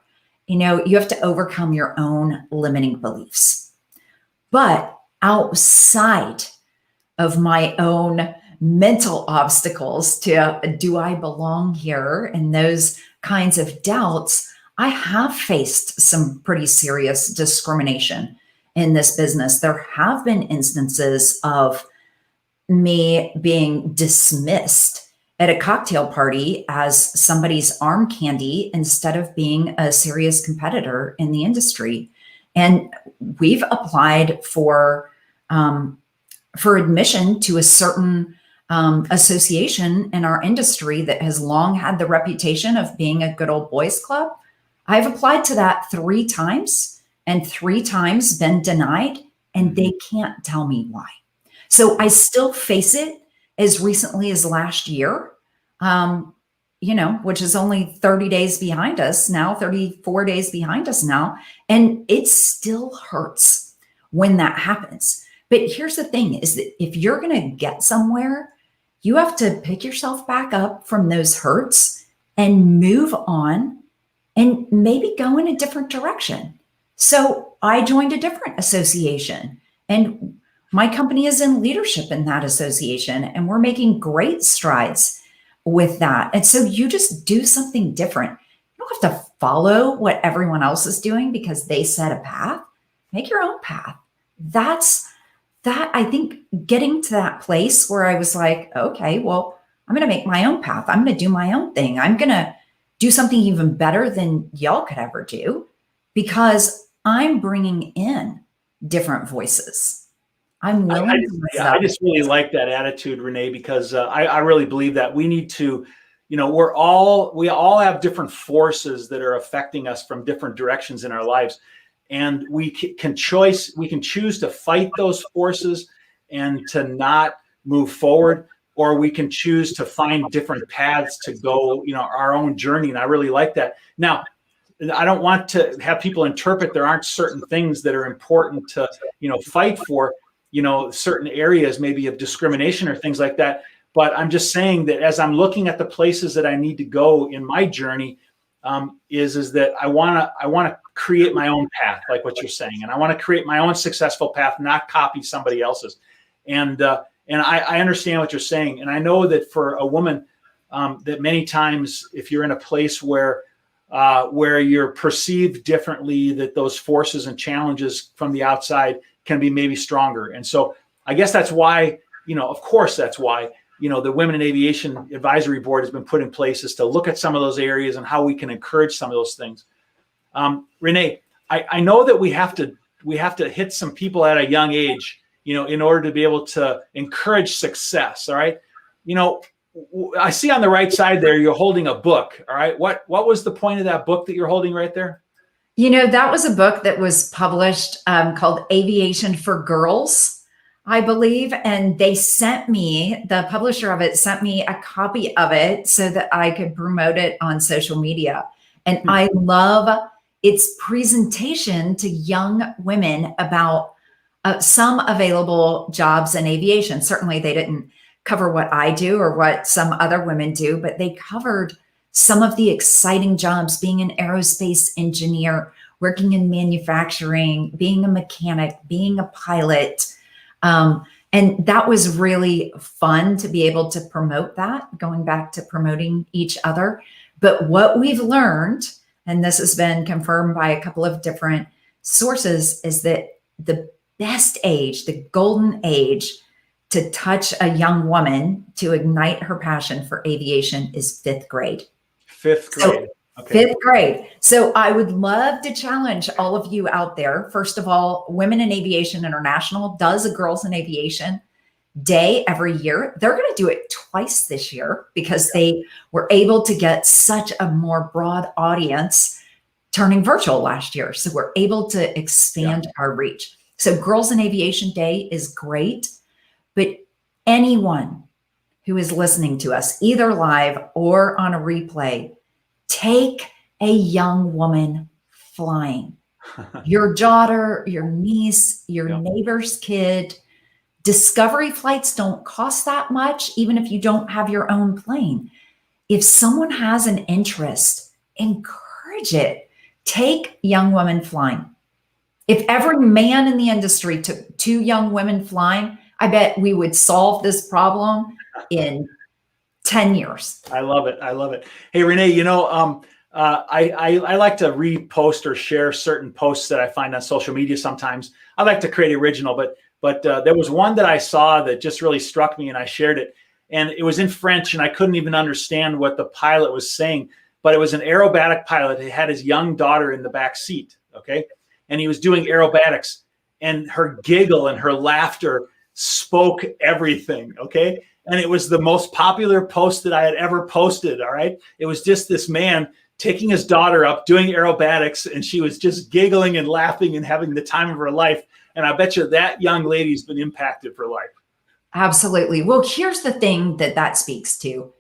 You have to overcome your own limiting beliefs. But outside of my own mental obstacles to, do I belong here, and those kinds of doubts, I have faced some pretty serious discrimination in this business. There have been instances of me being dismissed at a cocktail party as somebody's arm candy instead of being a serious competitor in the industry. And we've applied for admission to a certain association in our industry that has long had the reputation of being a good old boys club. I've applied to that 3 times, and 3 times been denied, and they can't tell me why. So I still face it as recently as last year, which is only 30 days behind us now, 34 days behind us now. And it still hurts when that happens. But here's the thing is that if you're going to get somewhere, you have to pick yourself back up from those hurts and move on and maybe go in a different direction. So I joined a different association, and my company is in leadership in that association, and we're making great strides with that. And so you just do something different. You don't have to follow what everyone else is doing because they set a path. Make your own path. That's that. I think getting to that place where I was like, okay, well, I'm going to make my own path. I'm going to do my own thing. I'm going to do something even better than y'all could ever do, because I'm bringing in different voices. I'm willing I just really like that attitude, Rene, because I really believe that we need to, we all have different forces that are affecting us from different directions in our lives. And we can choose to fight those forces and to not move forward, or we can choose to find different paths to go, our own journey. And I really like that. Now, I don't want to have people interpret there aren't certain things that are important to, fight for, certain areas maybe of discrimination or things like that. But I'm just saying that as I'm looking at the places that I need to go in my journey, is that I want to create my own path, like what you're saying. And I want to create my own successful path, not copy somebody else's. And I understand what you're saying. And I know that for a woman, that many times if you're in a place where you're perceived differently, that those forces and challenges from the outside can be maybe stronger. And so I guess that's why, of course, that's why, the Women in Aviation Advisory Board has been put in place, is to look at some of those areas and how we can encourage some of those things. Renee, I know that we have to hit some people at a young age, in order to be able to encourage success. All right. I see on the right side there, you're holding a book. All right. What was the point of that book that you're holding right there? That was a book that was published called Aviation for Girls, I believe. And the publisher of it sent me a copy of it so that I could promote it on social media. And I love its presentation to young women about some available jobs in aviation. Certainly they didn't cover what I do or what some other women do, but they covered some of the exciting jobs, being an aerospace engineer, working in manufacturing, being a mechanic, being a pilot. And that was really fun to be able to promote that, going back to promoting each other. But what we've learned, and this has been confirmed by a couple of different sources, is that the best age, the golden age to touch a young woman to ignite her passion for aviation is 5th grade. 5th grade. Okay. 5th grade. So I would love to challenge all of you out there. First of all, Women in Aviation International does a Girls in Aviation Day every year. They're going to do it twice this year because they were able to get such a more broad audience turning virtual last year. So we're able to expand our reach. So Girls in Aviation Day is great, but anyone who is listening to us, either live or on a replay, take a young woman flying. Your daughter, your niece, your neighbor's kid. Discovery flights don't cost that much, even if you don't have your own plane. If someone has an interest, encourage it. Take young women flying. If every man in the industry took 2 young women flying, I bet we would solve this problem in 10 years. I love it. I love it. Hey, Renee, I like to repost or share certain posts that I find on social media sometimes. I like to create original, but there was one that I saw that just really struck me and I shared it. And it was in French and I couldn't even understand what the pilot was saying, but it was an aerobatic pilot. He had his young daughter in the back seat. Okay. And he was doing aerobatics and her giggle and her laughter spoke everything. Okay. And it was the most popular post that I had ever posted. All right. It was just this man taking his daughter up, doing aerobatics, and she was just giggling and laughing and having the time of her life. And I bet you that young lady's been impacted for life. Absolutely. Well, here's the thing that speaks to,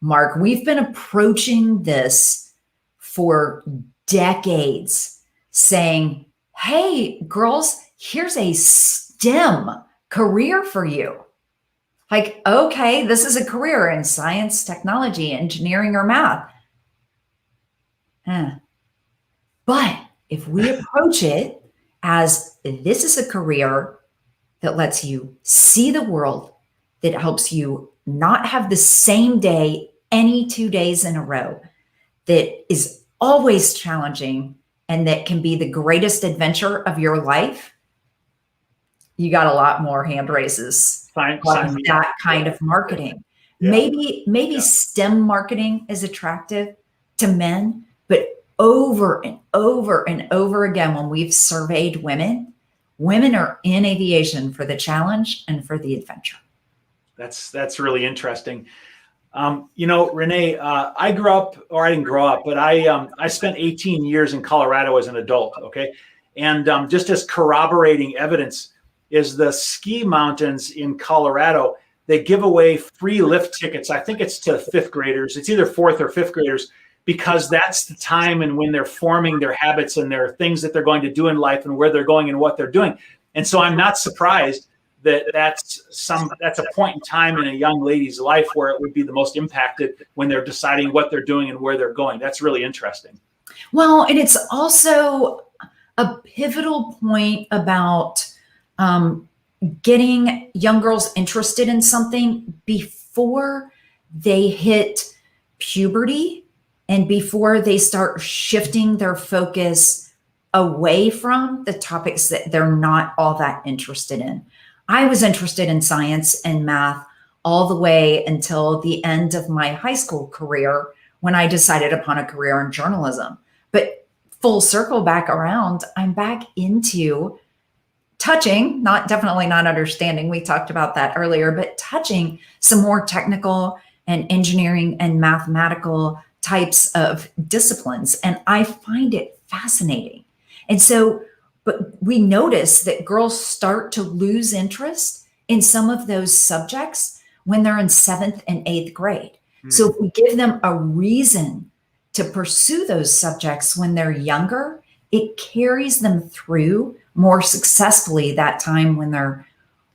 Mark. We've been approaching this for decades, saying, hey, girls, here's a STEM career for you. Like, okay, this is a career in science, technology, engineering, or math. But if we approach it as this is a career that lets you see the world, that helps you not have the same day any 2 days in a row, that is always challenging, and that can be the greatest adventure of your life, you got a lot more hand raises on that kind of marketing. Yeah. Maybe STEM marketing is attractive to men, but over and over and over again, when we've surveyed women are in aviation for the challenge and for the adventure. That's really interesting. Renee, I grew up, or I didn't grow up, but I spent 18 years in Colorado as an adult. Okay. And just as corroborating evidence is the ski mountains in Colorado, they give away free lift tickets. I think it's to 5th graders. It's either 4th or 5th graders, because that's the time and when they're forming their habits and their things that they're going to do in life and where they're going and what they're doing. And so I'm not surprised that that's a point in time in a young lady's life where it would be the most impacted when they're deciding what they're doing and where they're going. That's really interesting. Well, and it's also a pivotal point about getting young girls interested in something before they hit puberty and before they start shifting their focus away from the topics that they're not all that interested in. I was interested in science and math all the way until the end of my high school career when I decided upon a career in journalism. But full circle back around, I'm back into touching, definitely not understanding. We talked about that earlier, but touching some more technical and engineering and mathematical types of disciplines. And I find it fascinating. And so, but we notice that girls start to lose interest in some of those subjects when they're in 7th and 8th grade. So if we give them a reason to pursue those subjects when they're younger, it carries them through more successfully that time when they're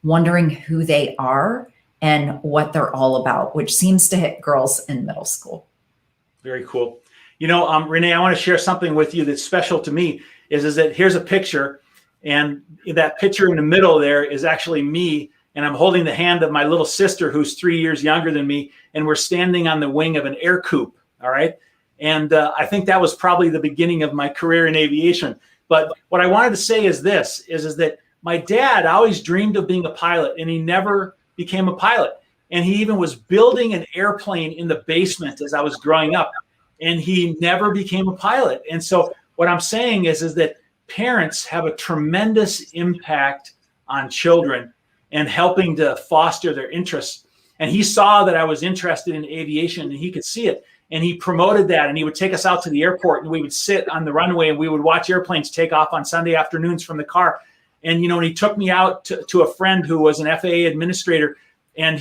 wondering who they are and what they're all about, which seems to hit girls in middle school. Very cool. Rene, I want to share something with you that's special to me is that here's a picture, and that picture in the middle there is actually me, and I'm holding the hand of my little sister who's 3 years younger than me, and we're standing on the wing of an air coupe, all right? And I think that was probably the beginning of my career in aviation. But what I wanted to say is this, is that my dad always dreamed of being a pilot, and he never became a pilot. And he even was building an airplane in the basement as I was growing up, and he never became a pilot. And so what I'm saying is that parents have a tremendous impact on children and helping to foster their interests. And he saw that I was interested in aviation, and he could see it. And he promoted that, and he would take us out to the airport, and we would sit on the runway, and we would watch airplanes take off on Sunday afternoons from the car. And, and he took me out to a friend who was an FAA administrator, and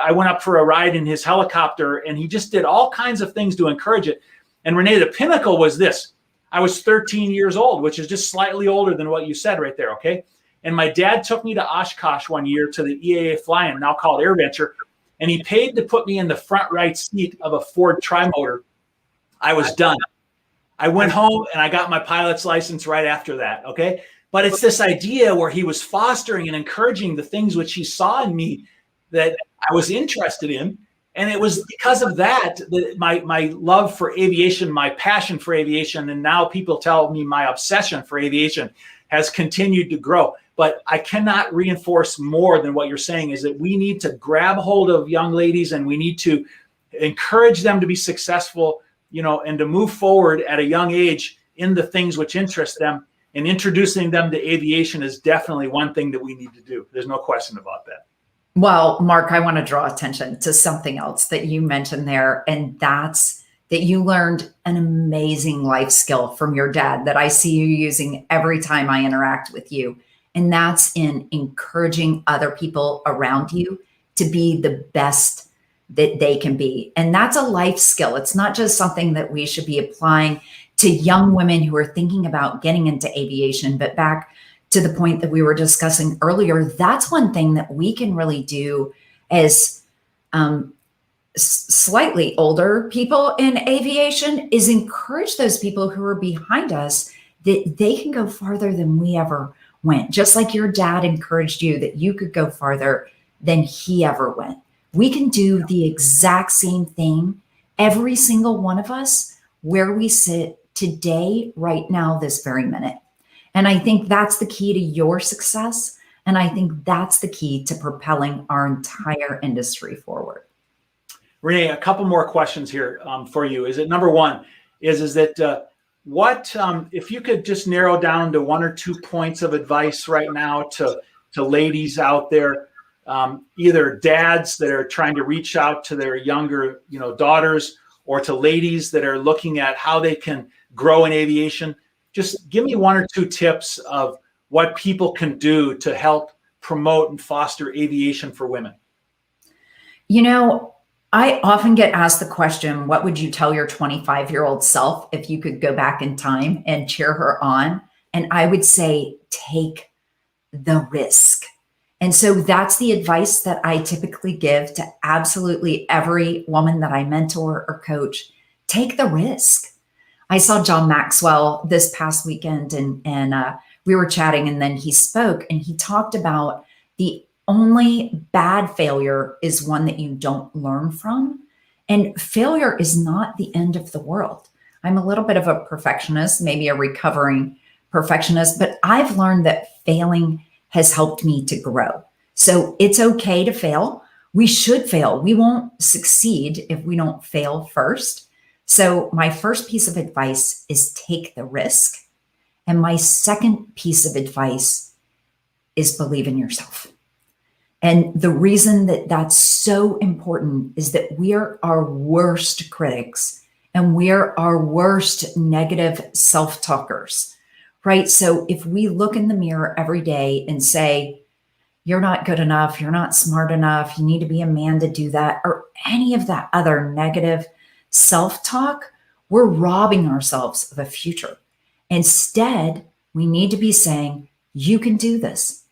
I went up for a ride in his helicopter, and he just did all kinds of things to encourage it. And Rene, the pinnacle was this. I was 13 years old, which is just slightly older than what you said right there, okay? And my dad took me to Oshkosh one year to the EAA fly-in, now called AirVenture, and he paid to put me in the front right seat of a Ford Trimotor. I was done. I went home and I got my pilot's license right after that, okay? But it's this idea where he was fostering and encouraging the things which he saw in me that I was interested in. And it was because of that my love for aviation, my passion for aviation, and now people tell me my obsession for aviation has continued to grow. But I cannot reinforce more than what you're saying is that we need to grab hold of young ladies, and we need to encourage them to be successful, and to move forward at a young age in the things which interest them. And introducing them to aviation is definitely one thing that we need to do. There's no question about that. Well, Mark, I want to draw attention to something else that you mentioned there, and that's that you learned an amazing life skill from your dad that I see you using every time I interact with you. And that's in encouraging other people around you to be the best that they can be. And that's a life skill. It's not just something that we should be applying to young women who are thinking about getting into aviation, but back to the point that we were discussing earlier, that's one thing that we can really do as slightly older people in aviation is encourage those people who are behind us that they can go farther than we ever went. Just like your dad encouraged you that you could go farther than he ever went. We can do the exact same thing, every single one of us, where we sit today, right now, this very minute. And I think that's the key to your success. And I think that's the key to propelling our entire industry forward. Rene, a couple more questions here for you. Is it number one, is that what, if you could just narrow down to 1 or 2 points of advice right now to ladies out there, either dads that are trying to reach out to their younger, daughters, or to ladies that are looking at how they can grow in aviation, just give me 1 or 2 tips of what people can do to help promote and foster aviation for women. I often get asked the question, what would you tell your 25-year-old self if you could go back in time and cheer her on? And I would say, take the risk. And so that's the advice that I typically give to absolutely every woman that I mentor or coach. Take the risk. I saw John Maxwell this past weekend and we were chatting, and then he spoke and he talked about the only bad failure is one that you don't learn from. And failure is not the end of the world. I'm a little bit of a perfectionist, maybe a recovering perfectionist, but I've learned that failing has helped me to grow. So it's okay to fail. We should fail. We won't succeed if we don't fail first. So my first piece of advice is take the risk. And my second piece of advice is believe in yourself. And the reason that that's so important is that we are our worst critics and we're our worst negative self-talkers, right? So if we look in the mirror every day and say, you're not good enough, you're not smart enough, you need to be a man to do that, or any of that other negative self-talk, we're robbing ourselves of a future. Instead, we need to be saying, you can do this.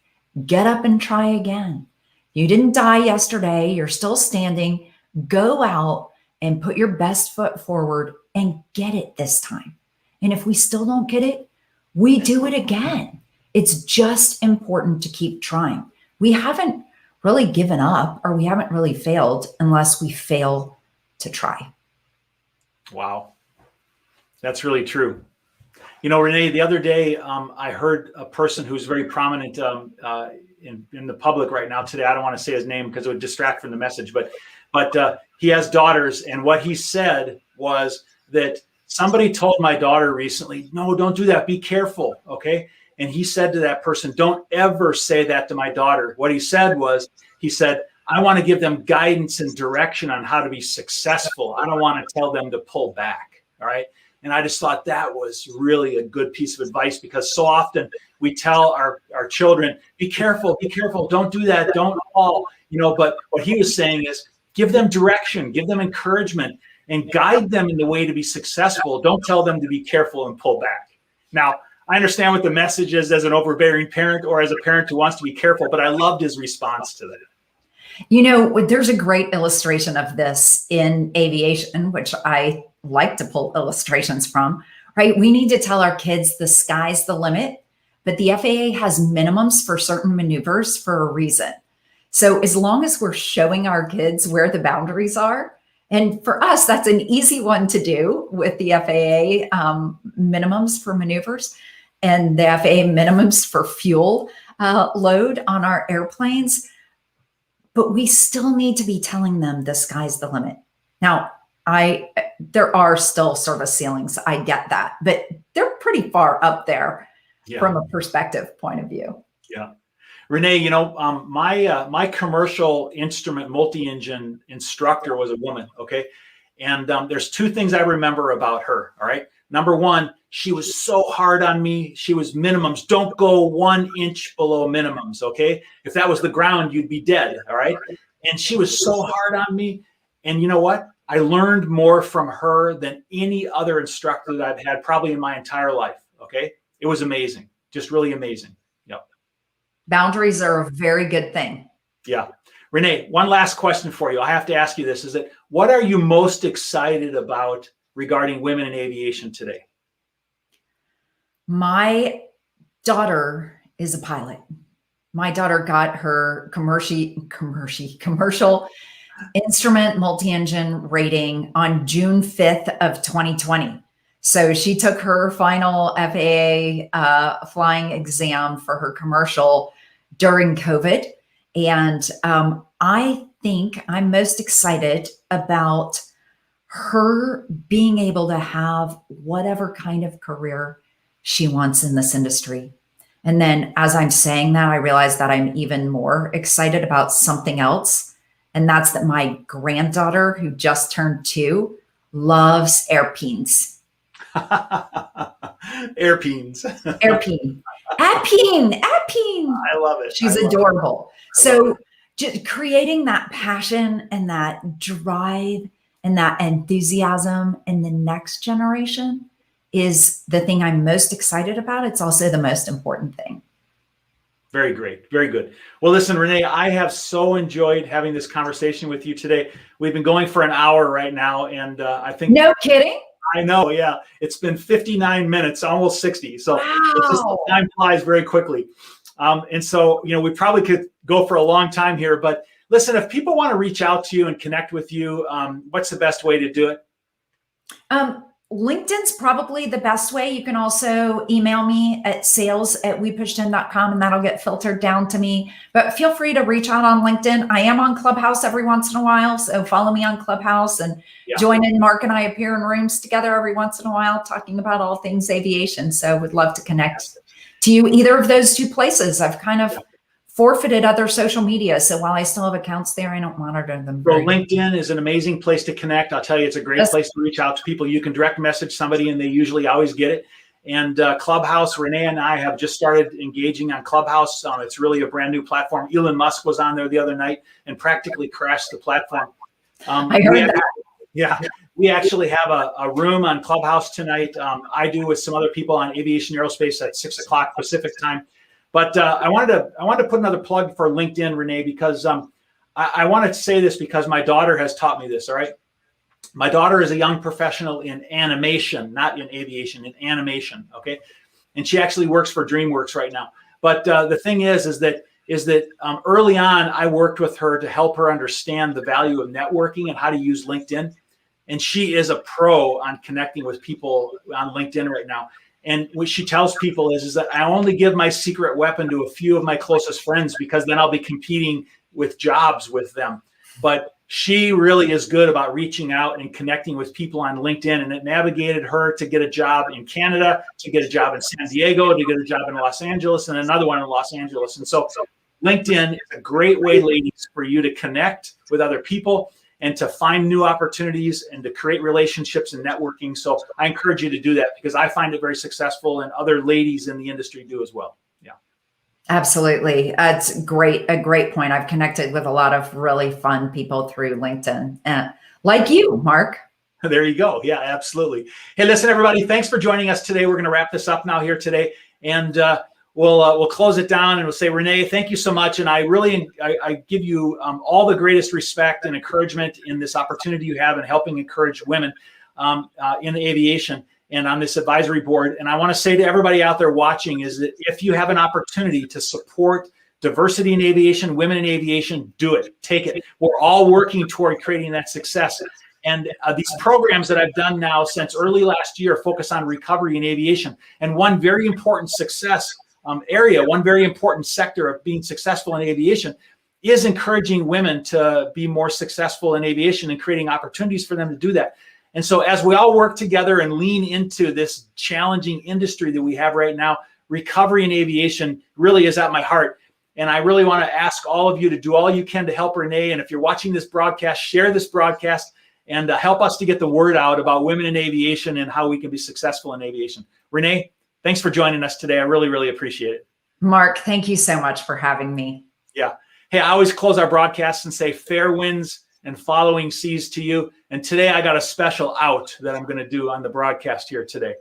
Get up and try again. You didn't die yesterday. You're still standing. Go out and put your best foot forward and get it this time. And if we still don't get it, we do it again. It's just important to keep trying. We haven't really given up or we haven't really failed unless we fail to try. Wow. That's really true. You know, Rene, the other day, I heard a person who's very prominent in the public right now today. I don't want to say his name because it would distract from the message, but he has daughters. And what he said was that somebody told my daughter recently, no, don't do that. Be careful. Okay. And he said to that person, don't ever say that to my daughter. What he said was, he said, I want to give them guidance and direction on how to be successful. I don't want to tell them to pull back. All right. And I just thought that was really a good piece of advice, because so often we tell our children, be careful, don't do that, don't fall, you know, but what he was saying is give them direction, give them encouragement, and guide them in the way to be successful. Don't tell them to be careful and pull back. Now, I understand what the message is as an overbearing parent or as a parent who wants to be careful, but I loved his response to that. You know, there's a great illustration of this in aviation, which I like to pull illustrations from, right? We need to tell our kids the sky's the limit, but the FAA has minimums for certain maneuvers for a reason. So as long as we're showing our kids where the boundaries are, and for us, that's an easy one to do with the FAA minimums for maneuvers and the FAA minimums for fuel load on our airplanes. But we still need to be telling them the sky's the limit. Now, there are still service ceilings. I get that, but they're pretty far up there from a perspective point of view. Yeah. Rene, you know, my commercial instrument multi-engine instructor was a woman. Okay. And there's two things I remember about her. All right. Number one, she was so hard on me. She was minimums. Don't go 1 inch below minimums. Okay. If that was the ground, you'd be dead. All right. And she was so hard on me. And you know what? I learned more from her than any other instructor that I've had probably in my entire life. Okay. It was amazing. Just really amazing. Yep. Boundaries are a very good thing. Yeah. Rene, one last question for you. I have to ask you this, is that what are you most excited about regarding women in aviation today? My daughter is a pilot. My daughter got her commercial instrument multi-engine rating on June 5th of 2020. So she took her final FAA flying exam for her commercial during COVID. And I think I'm most excited about her being able to have whatever kind of career she wants in this industry. And then as I'm saying that, I realize that I'm even more excited about something else. And that's that my granddaughter, who just turned 2, loves airplanes. Airplanes. Airplane. I love it. She's adorable. So just creating that passion and that drive and that enthusiasm in the next generation is the thing I'm most excited about. It's also the most important thing. Very great. Very good. Well, listen, Rene, I have so enjoyed having this conversation with you today. We've been going for an hour right now. And I think— No kidding? I know. Yeah. It's been 59 minutes, almost 60. So It's just, time flies very quickly. And so, you know, we probably could go for a long time here, but listen, if people want to reach out to you and connect with you, what's the best way to do it? LinkedIn's probably the best way. You can also email me at sales@wepushed.com and that'll get filtered down to me. But feel free to reach out on LinkedIn. I am on Clubhouse every once in a while. So follow me on Clubhouse and join in. Mark and I appear in rooms together every once in a while talking about all things aviation. So would love to connect to you either of those two places. I've kind of forfeited other social media. So while I still have accounts there, I don't monitor them. So LinkedIn is an amazing place to connect. I'll tell you, it's a great place to reach out to people. You can direct message somebody and they usually always get it. And Clubhouse, Rene and I have just started engaging on Clubhouse. It's really a brand new platform. Elon Musk was on there the other night and practically crashed the platform. I heard that. Yeah, we actually have a room on Clubhouse tonight. I do with some other people on Aviation Aerospace at 6 o'clock Pacific time. But I wanted to put another plug for LinkedIn, Rene, because I wanted to say this because my daughter has taught me this. All right, my daughter is a young professional in animation, not in aviation, in animation. Okay, and she actually works for DreamWorks right now. But the thing is that early on I worked with her to help her understand the value of networking and how to use LinkedIn, and she is a pro on connecting with people on LinkedIn right now. And what she tells people is that I only give my secret weapon to a few of my closest friends because then I'll be competing with jobs with them. But she really is good about reaching out and connecting with people on LinkedIn. And it navigated her to get a job in Canada, to get a job in San Diego, to get a job in Los Angeles, and another one in Los Angeles. And so LinkedIn is a great way, ladies, for you to connect with other people and to find new opportunities and to create relationships and networking. So I encourage you to do that because I find it very successful and other ladies in the industry do as well. Yeah. Absolutely. It's a great point. I've connected with a lot of really fun people through LinkedIn, like you, Mark. There you go. Yeah, absolutely. Hey, listen, everybody, thanks for joining us today. We're going to wrap this up now here today. And we'll close it down and we'll say, Rene, thank you so much. And I give you all the greatest respect and encouragement in this opportunity you have in helping encourage women in aviation and on this advisory board. And I want to say to everybody out there watching is that if you have an opportunity to support diversity in aviation, women in aviation, do it, take it. We're all working toward creating that success. And these programs that I've done now since early last year focus on recovery in aviation. And one very important success area, one very important sector of being successful in aviation is encouraging women to be more successful in aviation and creating opportunities for them to do that. And so as we all work together and lean into this challenging industry that we have right now, recovery in aviation really is at my heart. And I really want to ask all of you to do all you can to help Rene. And if you're watching this broadcast, share this broadcast and help us to get the word out about women in aviation and how we can be successful in aviation. Rene, thanks for joining us today. I really, really appreciate it. Mark, thank you so much for having me. Yeah. Hey, I always close our broadcasts and say fair winds and following seas to you. And today I got a special out that I'm going to do on the broadcast here today.